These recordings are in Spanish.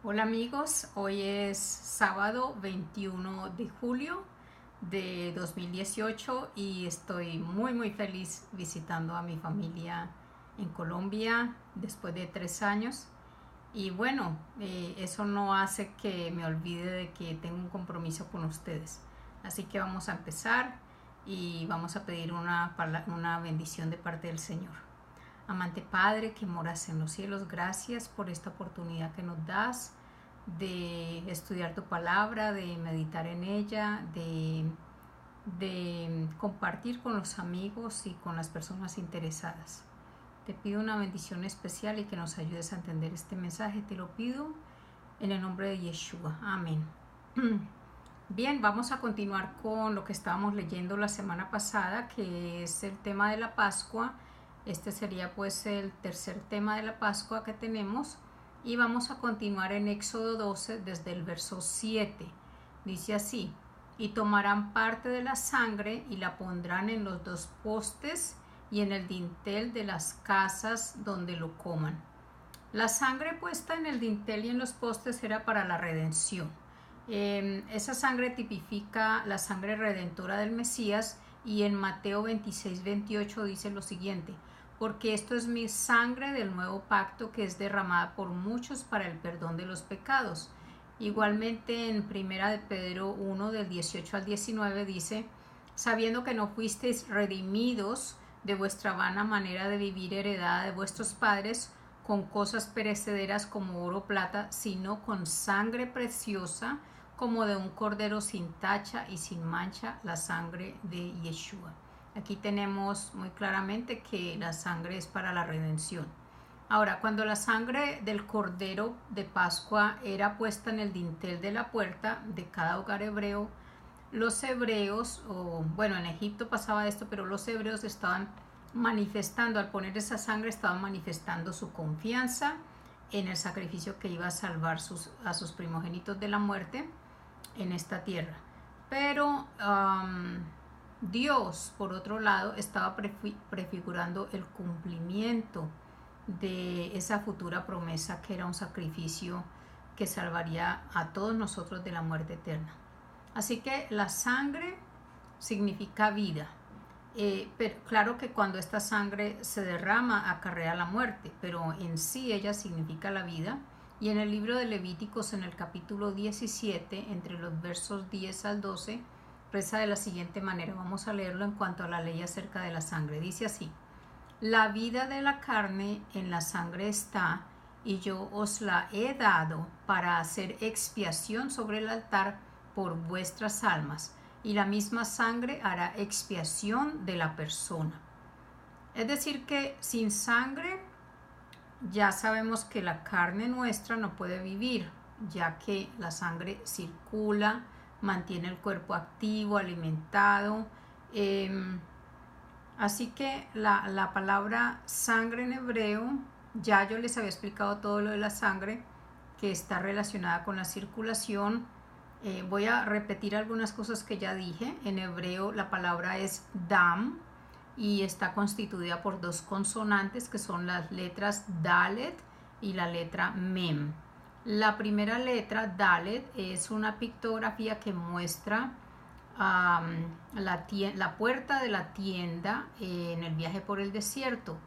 Hola amigos, hoy es sábado 21 de julio de 2018 y estoy muy feliz visitando a mi familia en Colombia después de 3 años. Y bueno, eso no hace que me olvide de que tengo un compromiso con ustedes. Así que vamos a empezar y vamos a pedir una bendición de parte del Señor. Amante Padre que moras en los cielos, gracias por esta oportunidad que nos das de estudiar tu palabra, de meditar en ella, de compartir con los amigos y con las personas interesadas. Te pido una bendición especial y que nos ayudes a entender este mensaje. Te lo pido en el nombre de Yeshua. Amén. Bien, vamos a continuar con lo que estábamos leyendo la semana pasada, que es el tema de la Pascua. Este sería pues el tercer tema de la Pascua que tenemos. Y vamos a continuar en Éxodo 12 desde el verso 7. Dice así: y tomarán parte de la sangre y la pondrán en los dos postes y en el dintel de las casas donde lo coman. La sangre puesta en el dintel y en los postes era para la redención. Esa sangre tipifica la sangre redentora del Mesías, y en Mateo 26-28 dice lo siguiente: porque esto es mi sangre del nuevo pacto que es derramada por muchos para el perdón de los pecados. Igualmente en Primera de Pedro 1 del 18 al 19 dice: sabiendo que no fuisteis redimidos de vuestra vana manera de vivir heredada de vuestros padres con cosas perecederas como oro o plata, sino con sangre preciosa como de un cordero sin tacha y sin mancha, la sangre de Yeshua. Aquí tenemos muy claramente que la sangre es para la redención. Ahora, cuando la sangre del cordero de Pascua era puesta en el dintel de la puerta de cada hogar hebreo, los hebreos, bueno, en Egipto pasaba esto, pero los hebreos estaban manifestando, al poner esa sangre, estaban manifestando su confianza en el sacrificio que iba a salvar a sus primogénitos de la muerte en esta tierra. Pero Dios, por otro lado, estaba prefigurando el cumplimiento de esa futura promesa, que era un sacrificio que salvaría a todos nosotros de la muerte eterna. Así que la sangre significa vida. Pero claro que cuando esta sangre se derrama acarrea la muerte, pero en sí ella significa la vida. Y en el libro de Levíticos, en el capítulo 17, entre los versos 10 al 12, reza de la siguiente manera. Vamos a leerlo en cuanto a la ley acerca de la sangre. Dice así: la vida de la carne en la sangre está, y yo os la he dado para hacer expiación sobre el altar por vuestras almas, y la misma sangre hará expiación de la persona. Es decir, que sin sangre ya sabemos que la carne nuestra no puede vivir, ya que la sangre circula, mantiene el cuerpo activo, alimentado. Así que la palabra sangre en hebreo, ya yo les había explicado todo lo de la sangre, que está relacionada con la circulación. Voy a repetir algunas cosas que ya dije. En hebreo la palabra es dam y está constituida por dos consonantes que son las letras Dalet y la letra Mem. La primera letra, Dalet, es una pictografía que muestra la puerta de la tienda en el viaje por el desierto,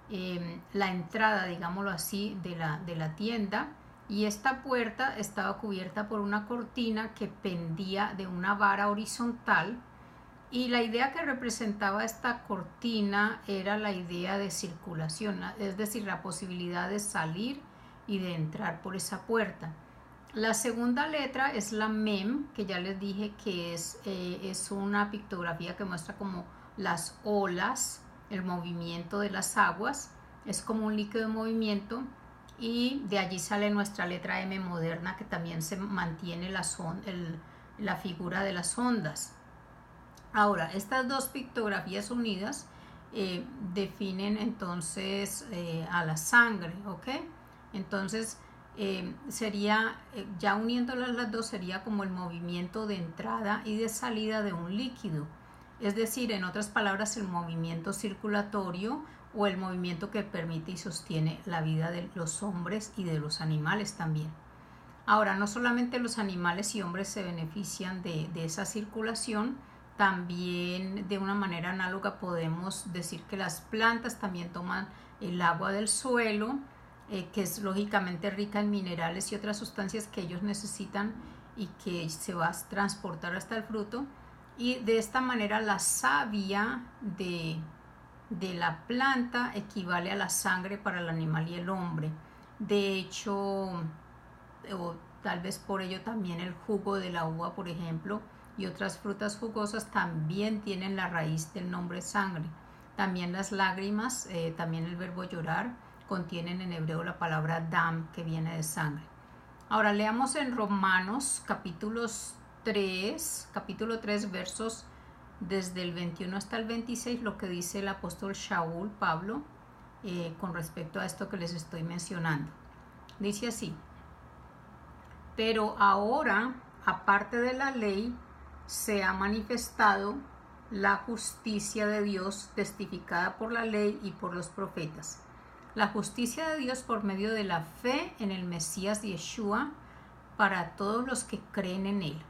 la entrada, digámoslo así, de la tienda. Y esta puerta estaba cubierta por una cortina que pendía de una vara horizontal, y la idea que representaba esta cortina era la idea de circulación, es decir, la posibilidad de salir y de entrar por esa puerta. La segunda letra es la Mem, que ya les dije que es una pictografía que muestra como las olas, el movimiento de las aguas, es como un líquido de movimiento. Y de allí sale nuestra letra M moderna, que también se mantiene la figura de las ondas. Ahora, estas dos pictografías unidas definen entonces a la sangre, ¿ok? Entonces sería, ya uniéndolas las dos, sería como el movimiento de entrada y de salida de un líquido. Es decir, en otras palabras, el movimiento circulatorio o el movimiento que permite y sostiene la vida de los hombres y de los animales también. Ahora, no solamente los animales y hombres se benefician de esa circulación, también de una manera análoga podemos decir que las plantas también toman el agua del suelo, que es lógicamente rica en minerales y otras sustancias que ellos necesitan y que se va a transportar hasta el fruto. Y de esta manera la savia de la planta equivale a la sangre para el animal y el hombre. De hecho, o tal vez por ello también el jugo de la uva, por ejemplo, y otras frutas jugosas también tienen la raíz del nombre sangre. También las lágrimas, también el verbo llorar, contienen en hebreo la palabra dam, que viene de sangre. Ahora leamos en Romanos capítulo 3 versos desde el 21 hasta el 26 lo que dice el apóstol Shaul, Pablo, con respecto a esto que les estoy mencionando. Dice así: pero ahora, aparte de la ley, se ha manifestado la justicia de Dios testificada por la ley y por los profetas. La justicia de Dios por medio de la fe en el Mesías Yeshua para todos los que creen en él.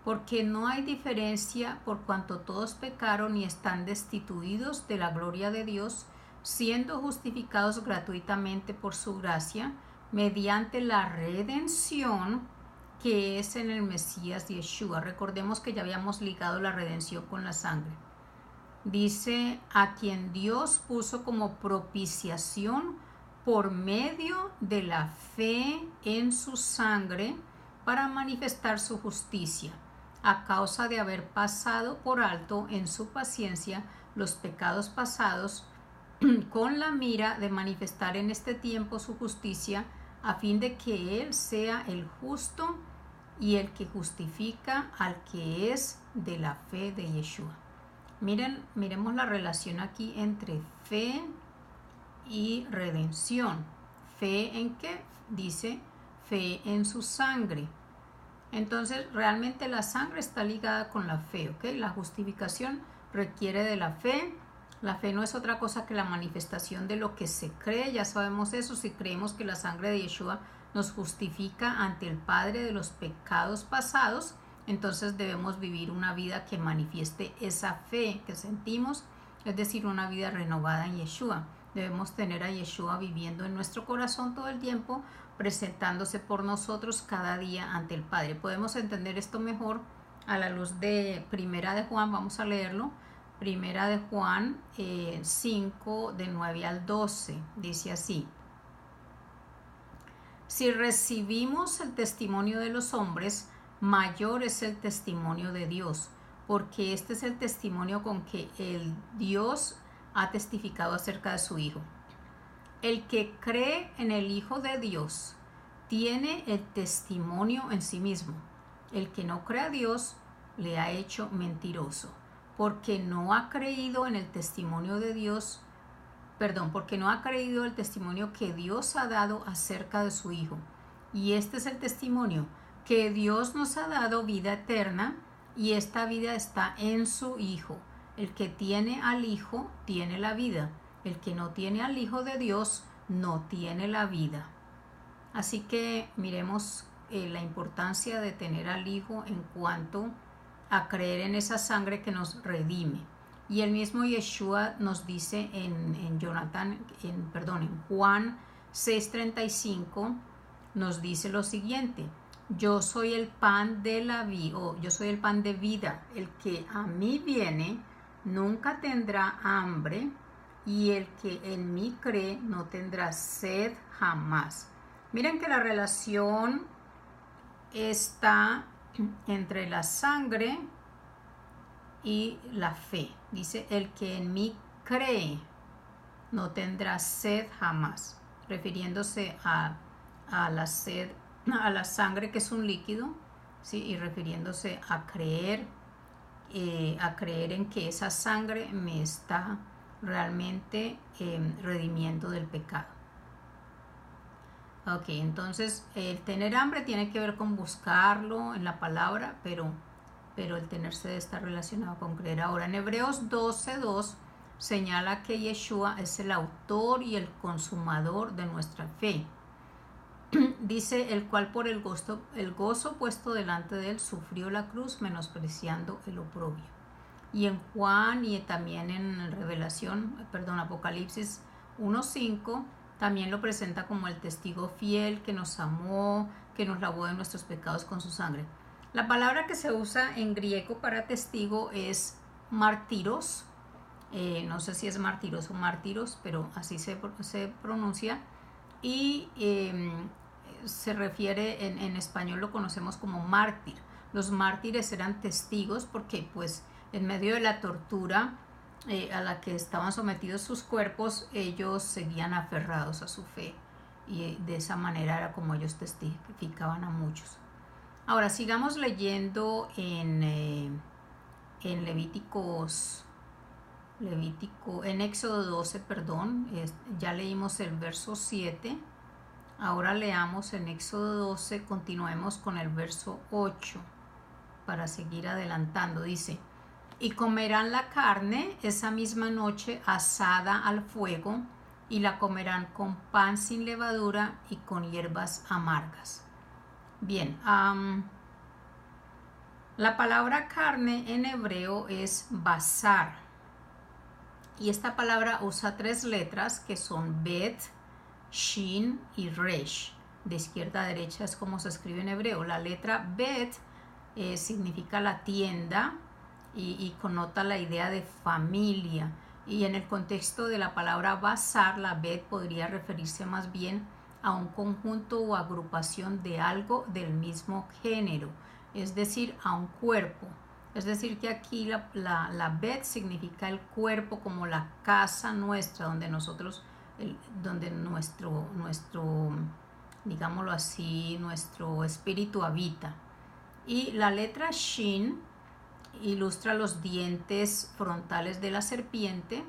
Porque no hay diferencia por cuanto todos pecaron y están destituidos de la gloria de Dios, siendo justificados gratuitamente por su gracia, mediante la redención que es en el Mesías Yeshua. Recordemos que ya habíamos ligado la redención con la sangre. Dice: a quien Dios puso como propiciación por medio de la fe en su sangre para manifestar su justicia, a causa de haber pasado por alto en su paciencia los pecados pasados, con la mira de manifestar en este tiempo su justicia, a fin de que Él sea el justo y el que justifica al que es de la fe de Yeshua. Miremos la relación aquí entre fe y redención. ¿Fe en qué? Dice fe en su sangre. Entonces, realmente la sangre está ligada con la fe, ¿ok? La justificación requiere de la fe. La fe no es otra cosa que la manifestación de lo que se cree. Ya sabemos eso. Si creemos que la sangre de Yeshua nos justifica ante el Padre de los pecados pasados, entonces debemos vivir una vida que manifieste esa fe que sentimos, es decir, una vida renovada en Yeshua. Debemos tener a Yeshua viviendo en nuestro corazón todo el tiempo, presentándose por nosotros cada día ante el Padre. Podemos entender esto mejor a la luz de Primera de Juan. Vamos a leerlo. Primera de Juan 5, de 9 al 12. Dice así: si recibimos el testimonio de los hombres, mayor es el testimonio de Dios, porque este es el testimonio con que el Dios ha testificado acerca de su Hijo. El que cree en el Hijo de Dios tiene el testimonio en sí mismo. El que no cree a Dios le ha hecho mentiroso, porque no ha creído en el testimonio de Dios, porque no ha creído el testimonio que Dios ha dado acerca de su Hijo. Y este es el testimonio, que Dios nos ha dado vida eterna, y esta vida está en su Hijo. El que tiene al Hijo tiene la vida. El que no tiene al Hijo de Dios no tiene la vida. Así que miremos la importancia de tener al Hijo en cuanto a creer en esa sangre que nos redime. Y el mismo Yeshua nos dice en Juan 6:35, nos dice lo siguiente: yo soy el pan de la vida, yo soy el pan de vida. El que a mí viene nunca tendrá hambre, y el que en mí cree no tendrá sed jamás. Miren que la relación está entre la sangre y la fe. Dice: el que en mí cree no tendrá sed jamás, refiriéndose a la sed, a la sangre, que es un líquido, ¿sí? Y refiriéndose a creer en que esa sangre me está realmente redimiendo del pecado. Ok, entonces el tener hambre tiene que ver con buscarlo en la palabra, pero el tener sed está relacionado con creer. Ahora, en Hebreos 12:2 señala que Yeshua es el autor y el consumador de nuestra fe. dice, el cual por el gozo puesto delante de él sufrió la cruz, menospreciando el oprobio. Y en Juan y también en Apocalipsis 1:5 también lo presenta como el testigo fiel que nos amó, que nos lavó de nuestros pecados con su sangre. La palabra que se usa en griego para testigo es martiros. No sé si es martiros o mártiros, pero así se pronuncia. Y se refiere, en español lo conocemos como mártir. Los mártires eran testigos porque pues en medio de la tortura a la que estaban sometidos sus cuerpos, ellos seguían aferrados a su fe, y de esa manera era como ellos testificaban a muchos. Ahora sigamos leyendo en en Éxodo 12, ya leímos el verso 7. Ahora leamos en Éxodo 12, continuemos con el verso 8 para seguir adelantando. Dice: y comerán la carne esa misma noche asada al fuego, y la comerán con pan sin levadura y con hierbas amargas. Bien, la palabra carne en hebreo es basar, y esta palabra usa 3 letras que son bet, shin y resh. De izquierda a derecha es como se escribe en hebreo. La letra bet significa la tienda y connota la idea de familia, y en el contexto de la palabra bazar, la bet podría referirse más bien a un conjunto o agrupación de algo del mismo género, es decir, a un cuerpo. Es decir, que aquí la bet significa el cuerpo, como la casa nuestra, donde nosotros, donde nuestro, digámoslo así, nuestro espíritu habita. Y la letra shin ilustra los dientes frontales de la serpiente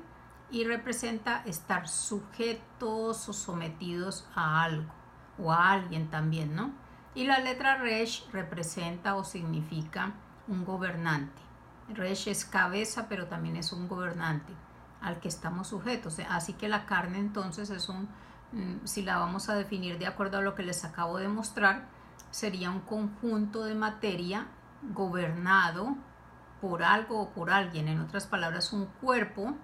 y representa estar sujetos o sometidos a algo o a alguien también, ¿no? Y la letra resh representa o significa un gobernante. Resh es cabeza, pero también es un gobernante al que estamos sujetos. Así que la carne entonces es si la vamos a definir de acuerdo a lo que les acabo de mostrar, sería un conjunto de materia gobernado por algo o por alguien. En otras palabras, un cuerpo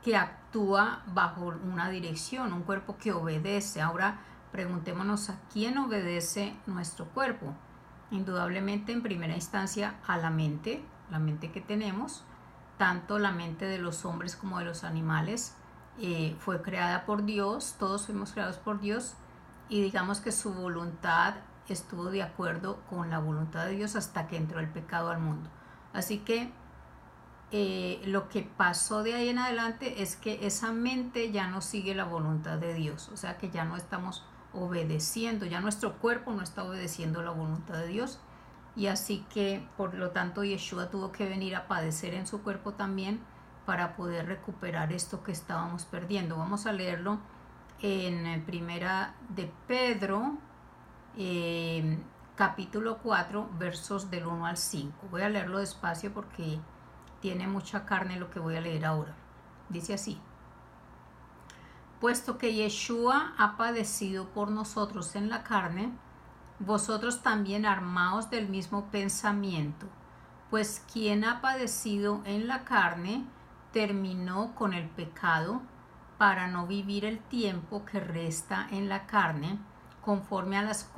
que actúa bajo una dirección, un cuerpo que obedece. Ahora preguntémonos, ¿a quién obedece nuestro cuerpo? Indudablemente, en primera instancia, a la mente que tenemos. Tanto la mente de los hombres como de los animales fue creada por Dios. Todos fuimos creados por Dios, y digamos que su voluntad estuvo de acuerdo con la voluntad de Dios hasta que entró el pecado al mundo. Así que lo que pasó de ahí en adelante es que esa mente ya no sigue la voluntad de Dios, o sea que ya no estamos obedeciendo, ya nuestro cuerpo no está obedeciendo la voluntad de Dios, y así que por lo tanto Yeshua tuvo que venir a padecer en su cuerpo también para poder recuperar esto que estábamos perdiendo. Vamos a leerlo en Primera de Pedro, capítulo 4, versos del 1 al 5. Voy a leerlo despacio porque tiene mucha carne lo que voy a leer ahora. Dice así: puesto que Yeshua ha padecido por nosotros en la carne, vosotros también armaos del mismo pensamiento, pues quien ha padecido en la carne terminó con el pecado, para no vivir el tiempo que resta en la carne conforme a las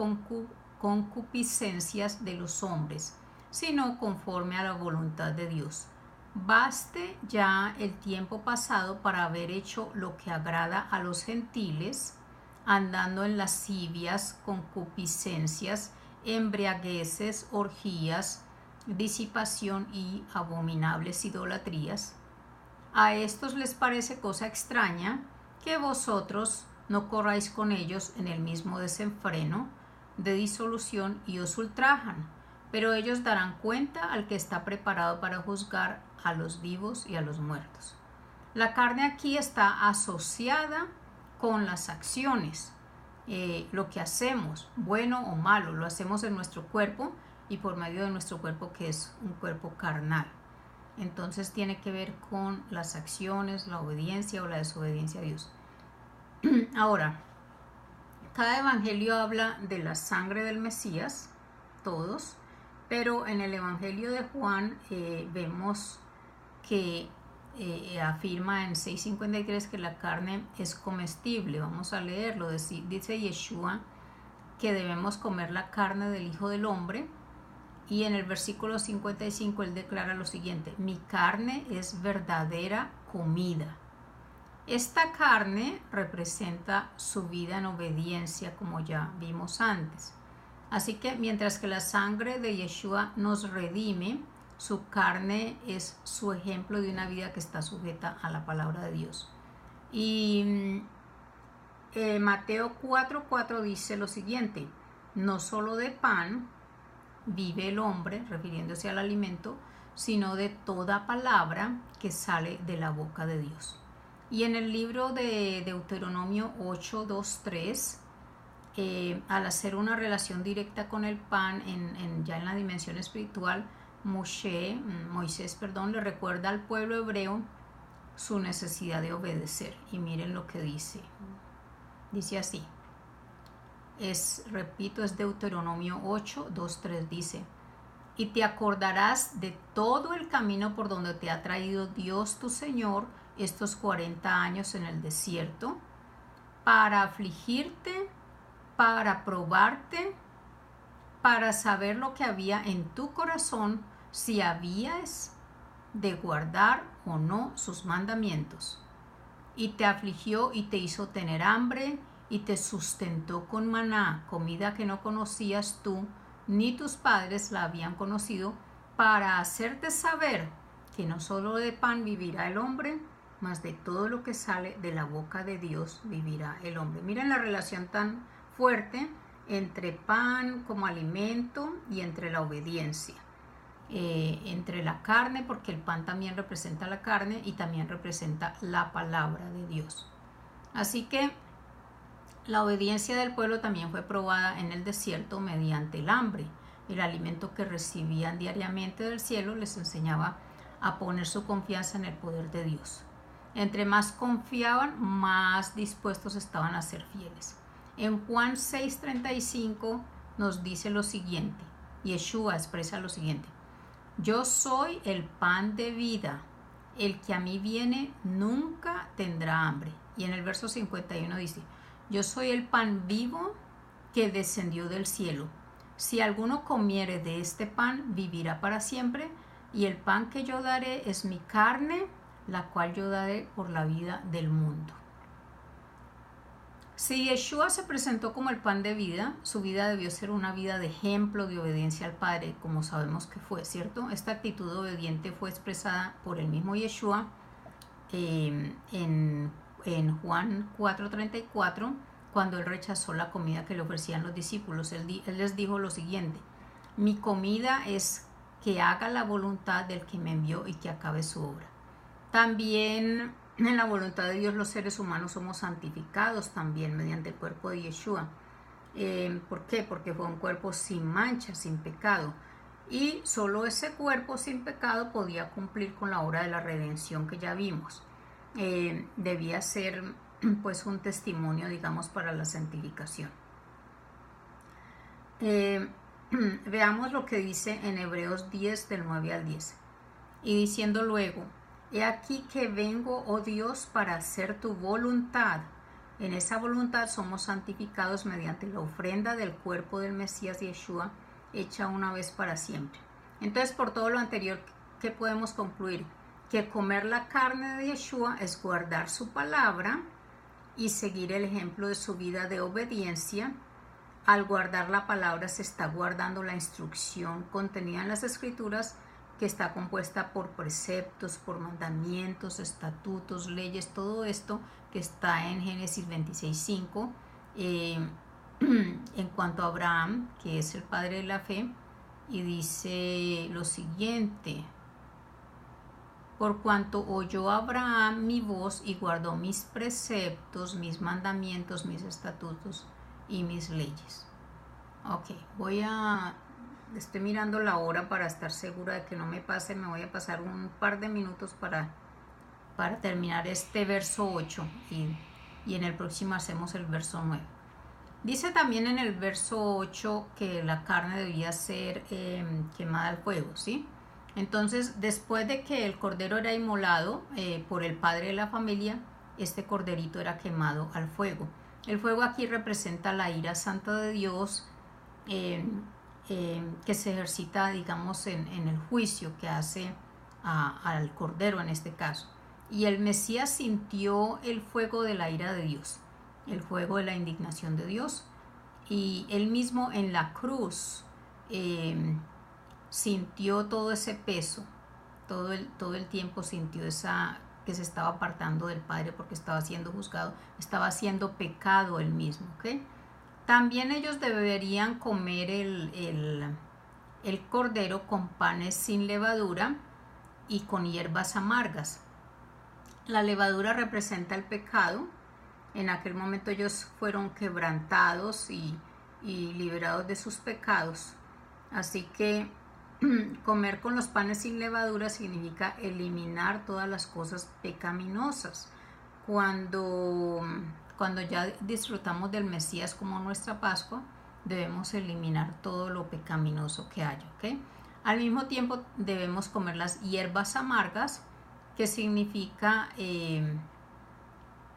concupiscencias de los hombres, sino conforme a la voluntad de Dios. Baste ya el tiempo pasado para haber hecho lo que agrada a los gentiles, andando en lascivias, concupiscencias, embriagueces, orgías, disipación y abominables idolatrías. A estos les parece cosa extraña que vosotros no corráis con ellos en el mismo desenfreno de disolución y os ultrajan, pero ellos darán cuenta al que está preparado para juzgar a los vivos y a los muertos. La carne aquí está asociada con las acciones. Lo que hacemos, bueno o malo, lo hacemos en nuestro cuerpo y por medio de nuestro cuerpo, que es un cuerpo carnal. Entonces tiene que ver con las acciones, la obediencia o la desobediencia a Dios. Ahora, Cada evangelio habla de la sangre del Mesías, todos, pero en el evangelio de Juan vemos que afirma en 6:53 que la carne es comestible. Vamos a leerlo. Dice Yeshua que debemos comer la carne del Hijo del Hombre, y en el versículo 55 él declara lo siguiente: mi carne es verdadera comida. Esta carne representa su vida en obediencia, como ya vimos antes. Así que mientras que la sangre de Yeshua nos redime, su carne es su ejemplo de una vida que está sujeta a la palabra de Dios. Y Mateo 4:4 dice lo siguiente: no solo de pan vive el hombre, refiriéndose al alimento, sino de toda palabra que sale de la boca de Dios. Y en el libro de Deuteronomio 8:2-3, al hacer una relación directa con el pan ya en la dimensión espiritual, Moisés, le recuerda al pueblo hebreo su necesidad de obedecer. Y miren lo que dice. Dice así. Repito, es Deuteronomio 8:2-3, dice: y te acordarás de todo el camino por donde te ha traído Dios tu Señor estos 40 años en el desierto, para afligirte, para probarte, para saber lo que había en tu corazón, si habías de guardar o no sus mandamientos. Y te afligió y te hizo tener hambre, y te sustentó con maná, comida que no conocías tú, ni tus padres la habían conocido, para hacerte saber que no solo de pan vivirá el hombre, mas de todo lo que sale de la boca de Dios vivirá el hombre. Miren la relación tan fuerte entre pan como alimento y entre la obediencia. Entre la carne, porque el pan también representa la carne y también representa la palabra de Dios. Así que la obediencia del pueblo también fue probada en el desierto mediante el hambre. El alimento que recibían diariamente del cielo les enseñaba a poner su confianza en el poder de Dios. Entre más confiaban, más dispuestos estaban a ser fieles. En Juan 6:35 nos dice lo siguiente. Yeshua expresa lo siguiente: yo soy el pan de vida. El que a mí viene nunca tendrá hambre. Y en el verso 51 dice: yo soy el pan vivo que descendió del cielo. Si alguno comiere de este pan, vivirá para siempre. Y el pan que yo daré es mi carne, la cual yo daré por la vida del mundo. Si Yeshua se presentó como el pan de vida, su vida debió ser una vida de ejemplo de obediencia al Padre, como sabemos que fue, ¿cierto? Esta actitud obediente fue expresada por el mismo Yeshua en Juan 4:34, cuando él rechazó la comida que le ofrecían los discípulos. Él les dijo lo siguiente: mi comida es que haga la voluntad del que me envió y que acabe su obra. También en la voluntad de Dios los seres humanos somos santificados también mediante el cuerpo de Yeshua. ¿Por qué? Porque fue un cuerpo sin mancha, sin pecado. Y solo ese cuerpo sin pecado podía cumplir con la obra de la redención que ya vimos. Debía ser pues un testimonio, digamos, para la santificación. Veamos lo que dice en Hebreos 10 del 9 al 10. Y diciendo luego: he aquí que vengo, oh Dios, para hacer tu voluntad. En esa voluntad somos santificados mediante la ofrenda del cuerpo del Mesías Yeshua, hecha una vez para siempre. Entonces, por todo lo anterior, ¿qué podemos concluir? Que comer la carne de Yeshua es guardar su palabra y seguir el ejemplo de su vida de obediencia. Al guardar la palabra se está guardando la instrucción contenida en las Escrituras, que está compuesta por preceptos, por mandamientos, estatutos, leyes, todo esto que está en Génesis 26:5. En cuanto a Abraham, que es el padre de la fe, y dice lo siguiente: por cuanto oyó Abraham mi voz y guardó mis preceptos, mis mandamientos, mis estatutos y mis leyes. Ok, estoy mirando la hora para estar segura de que no me pase. Me voy a pasar un par de minutos para terminar este verso 8 y en el próximo hacemos el verso 9. Dice también en el verso 8 que la carne debía ser quemada al fuego, ¿sí? Entonces, después de que el cordero era inmolado por el padre de la familia, este corderito era quemado al fuego. El fuego aquí representa la ira santa de Dios que se ejercita, digamos, en el juicio que hace al cordero en este caso. Y el Mesías sintió el fuego de la ira de Dios, el fuego de la indignación de Dios, y él mismo en la cruz sintió todo ese peso, todo el tiempo sintió esa que se estaba apartando del Padre porque estaba siendo juzgado, estaba haciendo pecado él mismo, ¿ok? También ellos deberían comer el cordero con panes sin levadura y con hierbas amargas. La levadura representa el pecado. En aquel momento ellos fueron quebrantados y liberados de sus pecados. Así que comer con los panes sin levadura significa eliminar todas las cosas pecaminosas. Cuando ya disfrutamos del Mesías como nuestra Pascua, debemos eliminar todo lo pecaminoso que haya, ¿ok? Al mismo tiempo debemos comer las hierbas amargas, que significa que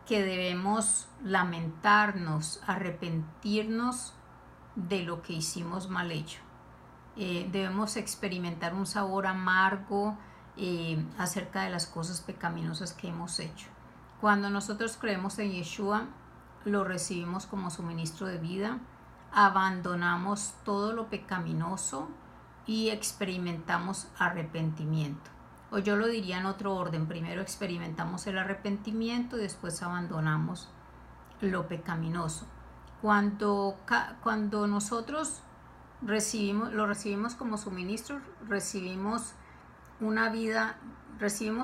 debemos lamentarnos, arrepentirnos de lo que hicimos mal hecho. Debemos experimentar un sabor amargo acerca de las cosas pecaminosas que hemos hecho. Cuando nosotros creemos en Yeshua, lo recibimos como su ministro de vida, abandonamos todo lo pecaminoso y experimentamos arrepentimiento. O yo lo diría en otro orden: primero experimentamos el arrepentimiento y después abandonamos lo pecaminoso. Cuando nosotros lo recibimos como su ministro, recibimos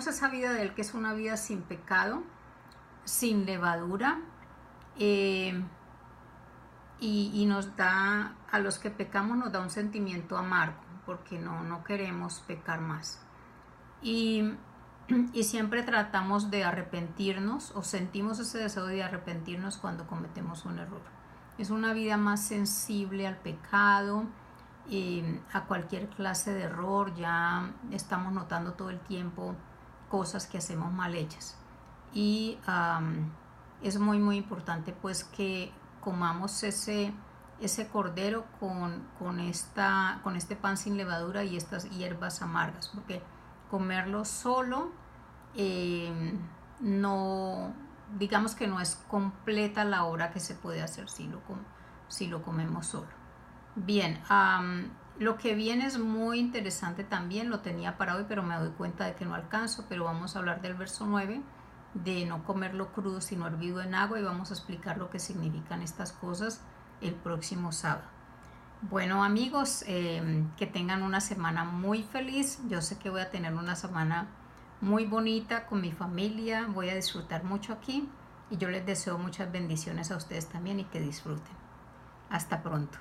esa vida de él, que es una vida sin pecado, sin levadura, y nos da, a los que pecamos nos da un sentimiento amargo, porque no queremos pecar más. Y siempre tratamos de arrepentirnos, o sentimos ese deseo de arrepentirnos cuando cometemos un error. Es una vida más sensible al pecado, a cualquier clase de error. Ya estamos notando todo el tiempo cosas que hacemos mal hechas. Y es muy muy importante pues que comamos ese cordero con este pan sin levadura y estas hierbas amargas, porque comerlo solo no, digamos que no es completa la obra que se puede hacer si lo comemos solo. Bien, lo que viene es muy interesante también, lo tenía para hoy, pero me doy cuenta de que no alcanzo, pero vamos a hablar del verso 9, de no comerlo crudo sino hervido en agua, y vamos a explicar lo que significan estas cosas el próximo sábado. Bueno amigos, que tengan una semana muy feliz. Yo sé que voy a tener una semana muy bonita con mi familia, voy a disfrutar mucho aquí, y yo les deseo muchas bendiciones a ustedes también y que disfruten. Hasta pronto.